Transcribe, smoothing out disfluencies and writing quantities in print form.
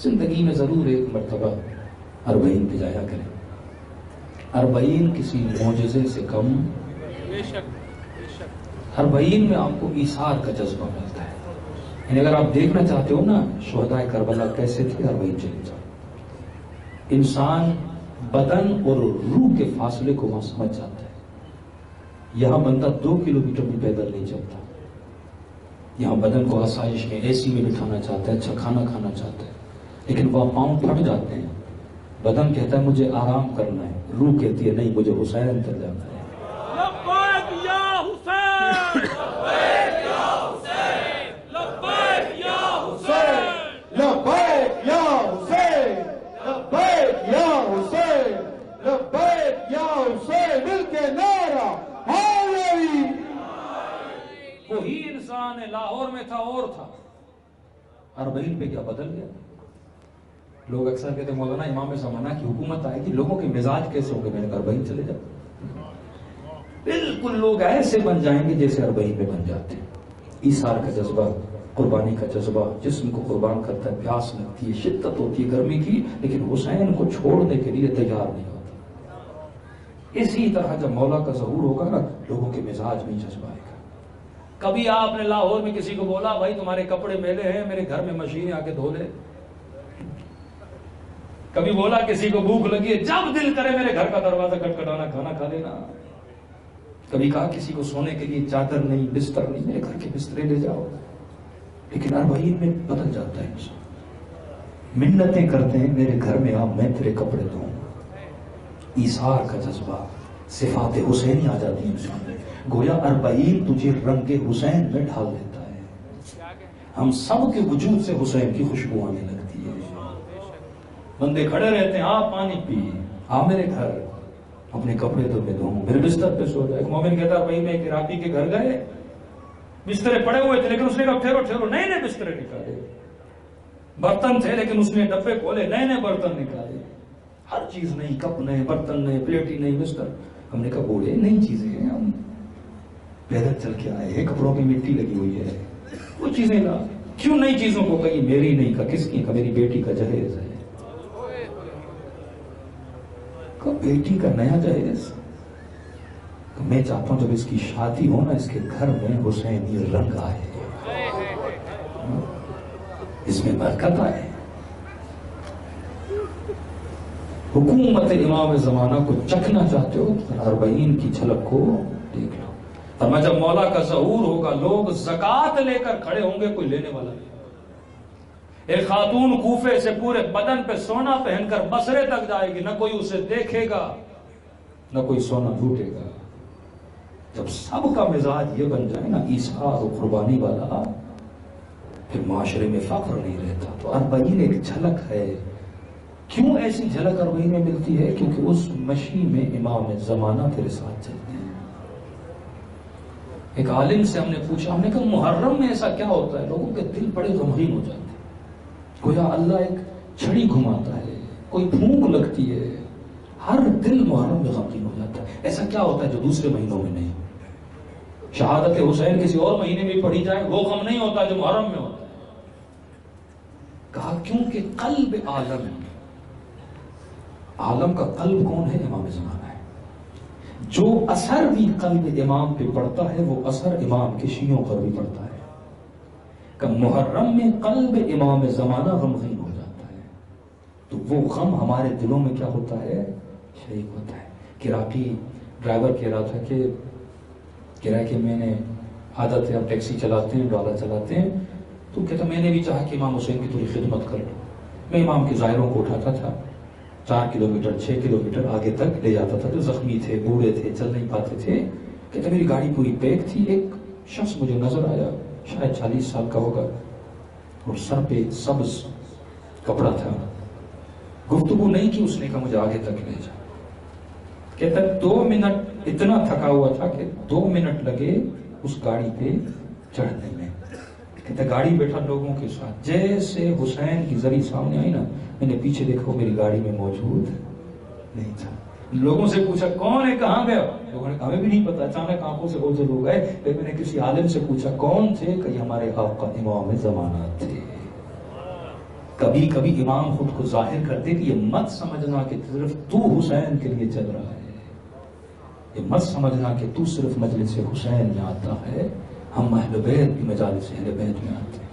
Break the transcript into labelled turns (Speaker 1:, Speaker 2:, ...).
Speaker 1: زندگی میں ضرور ایک مرتبہ اربعین پہ جایا کریں. اربعین کسی معجزے سے کم. اربعین میں آپ کو ایثار کا جذبہ ملتا ہے. یعنی اگر آپ دیکھنا چاہتے ہو نا شہداء کربلا کیسے تھے، اربعین چلے جاؤ. انسان بدن اور روح کے فاصلے کو وہاں سمجھ جاتا ہے. یہاں بندہ 2 کلومیٹر بھی پیدل نہیں چلتا. یہاں بدن کو آسائش میں اے سی میں بٹھانا چاہتا ہے، اچھا کھانا کھانا چاہتا ہے، لیکن وہاں پاؤں پھٹ جاتے ہیں. بدن کہتا ہے مجھے آرام کرنا ہے، روح کہتی ہے نہیں مجھے حسین تک جانا ہے.
Speaker 2: لبیک یا حسین، لبیک یا حسین، لبیک یا حسین،
Speaker 3: لبیک یا حسین، لبیک یا حسین، لبیک یا حسین. مل کے نعرہ حیدری.
Speaker 1: وہی انسان ہے، لاہور میں تھا اور تھا، اربعین پہ کیا بدل گیا. لوگ اکثر کہتے ہیں مولانا امام زمانہ کی حکومت آئے گی، لوگوں کے مزاج کیسے ہوں گے؟ میں نے کہا اربعین چلے جاؤ. بالکل لوگ ایسے بن جائیں گے جیسے اربعین میں بن جاتے ہیں. ایثار کا جذبہ، قربانی کا جذبہ، جسم کو قربان کرتا ہے. پیاس لگتی ہے، شدت ہوتی ہے گرمی کی، لیکن حسین کو چھوڑنے کے لیے تیار نہیں ہوتا. اسی طرح جب مولا کا ظہور ہوگا نا لوگوں کے مزاج میں جذبہ آئے گا. کبھی آپ نے لاہور میں کسی کو بولا بھائی تمہارے کپڑے میلے ہیں میرے گھر میں مشین آ کے دھو لے؟ کبھی بولا کسی کو بھوک لگی ہے جب دل کرے میرے گھر کا دروازہ کھٹکھٹانا کھانا کھا لینا؟ کبھی کہا کسی کو سونے کے لیے چادر نہیں بستر نہیں میرے گھر کے بسترے لے جاؤ؟ لیکن اربعین میں بدل جاتا ہے انسان. منتیں کرتے ہیں میرے گھر میں آ میں تیرے کپڑے دھوں. ایثار کا جذبہ، صفات حسینی آ جاتی ہے انسان میں. گویا اربعین تجھے رنگ حسین میں ڈھال دیتا ہے. ہم سب کے وجود سے حسین کی خوشبو آنے لگتی ہے. بندے کھڑے رہتے ہیں آ پانی پی، آ میرے گھر اپنے کپڑے تو میں دھوں، میرے بستر پہ سو جائے. ایک مومن کہتا بھائی میں ایک عراقی کے گھر گئے، بسترے پڑے ہوئے تھے لیکن اس نے کہا ٹھہرو ٹھہرو، نئے نئے بسترے نکالے. برتن تھے لیکن اس نے ڈبے کھولے، نئے نئے برتن نکالے. ہر چیز نئی، کپ نئے، برتن نئے، پلیٹی نئی، بستر. ہم نے کہا بوڑھے نئی چیزیں ہیں، ہم پیدل چل کے آئے ہیں، کپڑوں کی مٹی لگی ہوئی ہے، وہ چیزیں لا. کیوں نئی چیزوں کو کہیں میری نہیں کہا کس کی؟ کہا میری بیٹی کا جہیز ہے. کہا بیٹی کا نیا جہیز؟ میں چاہتا ہوں جب اس کی شادی ہو نا اس کے گھر میں حسینی رنگ آئے، اس میں برکت آئے. حکومت امام زمانہ کو چکھنا چاہتے ہو اربعین کی جھلک کو دیکھ لو. فرمایا جب مولا کا ظہور ہوگا لوگ زکوٰۃ لے کر کھڑے ہوں گے، کوئی لینے والا نہیں. ایک خاتون کوفے سے پورے بدن پہ سونا پہن کر بصرے تک جائے گی، نہ کوئی اسے دیکھے گا نہ کوئی سونا لوٹے گا. جب سب کا مزاج یہ بن جائے نا ایثار و قربانی والا، پھر معاشرے میں فخر نہیں رہتا. تو اربعین ایک جھلک ہے. کیوں ایسی جھلک اربعین میں ملتی ہے؟ کیونکہ اس مشی میں امام زمانہ تیرے ساتھ چلتے ہیں. ایک عالم سے ہم نے پوچھا، ہم نے کہا محرم میں ایسا کیا ہوتا ہے لوگوں کے دل بڑے غمگین ہو جاتے ہیں؟ گویا اللہ ایک چھڑی گھماتا ہے، کوئی پھونک لگتی ہے، ہر دل محرم میں غمگین ہو جاتا ہے. ایسا کیا ہوتا ہے جو دوسرے مہینوں میں نہیں؟ شہادت حسین کسی اور مہینے میں پڑھی جائے وہ غم نہیں ہوتا جو محرم میں ہوتا ہے. کہا کیونکہ قلب عالم کا قلب کون ہے؟ امام زمانہ ہے. جو اثر بھی قلب امام پہ پڑتا ہے وہ اثر امام کے شیعوں پر بھی پڑتا ہے. کہ محرم میں قلب امام زمانہ غمگین ہو جاتا ہے تو وہ غم ہمارے دلوں میں کیا ہوتا ہے؟ شریک ہوتا ہے. کراچی ڈرائیور کہہ رہا تھا کہ کرایہ کہ میں نے عادت ہے، ہم ٹیکسی چلاتے ہیں، ڈالا چلاتے ہیں، تو کہتا میں نے بھی چاہا کہ امام حسین کی تھوڑی خدمت کر لوں. میں امام کے زائروں کو اٹھاتا تھا، 4 کلومیٹر 6 کلومیٹر آگے تک لے جاتا تھا جو زخمی تھے، بوڑھے تھے، چل نہیں پاتے تھے. کہتا میری گاڑی پوری پیک تھی، ایک شخص مجھے نظر آیا، شاید 40 سال کا ہوگا، اور سر پہ سبز کپڑا تھا. گفتگو نہیں کی، اس نے کہا مجھے آگے تک لے جا. کہتا 2 منٹ اتنا تھکا ہوا تھا کہ 2 منٹ لگے اس گاڑی پہ چڑھنے میں. کہتا گاڑی بیٹھا لوگوں کے ساتھ، جیسے حسین کی زری سامنے آئی نا میں نے پیچھے دیکھا میری گاڑی میں موجود نہیں تھا. لوگوں سے پوچھا کون ہے، کہاں گیا؟ لوگوں نے کہا ہمیں بھی نہیں پتا، اچانک آنکھوں سے اوجھل ہو گئے. پھر میں نے کسی عالم سے پوچھا کون تھے؟ کہ ہمارے آقا امام زمانہ تھے. کبھی کبھی امام خود کو ظاہر کرتے کہ یہ مت سمجھنا کہ صرف تو حسین کے لیے چل رہا ہے، یہ مت سمجھنا کہ تو صرف مجلس حسین میں آتا ہے، ہم اہل بیت کی مجالس اہل بیت میں آتے ہیں۔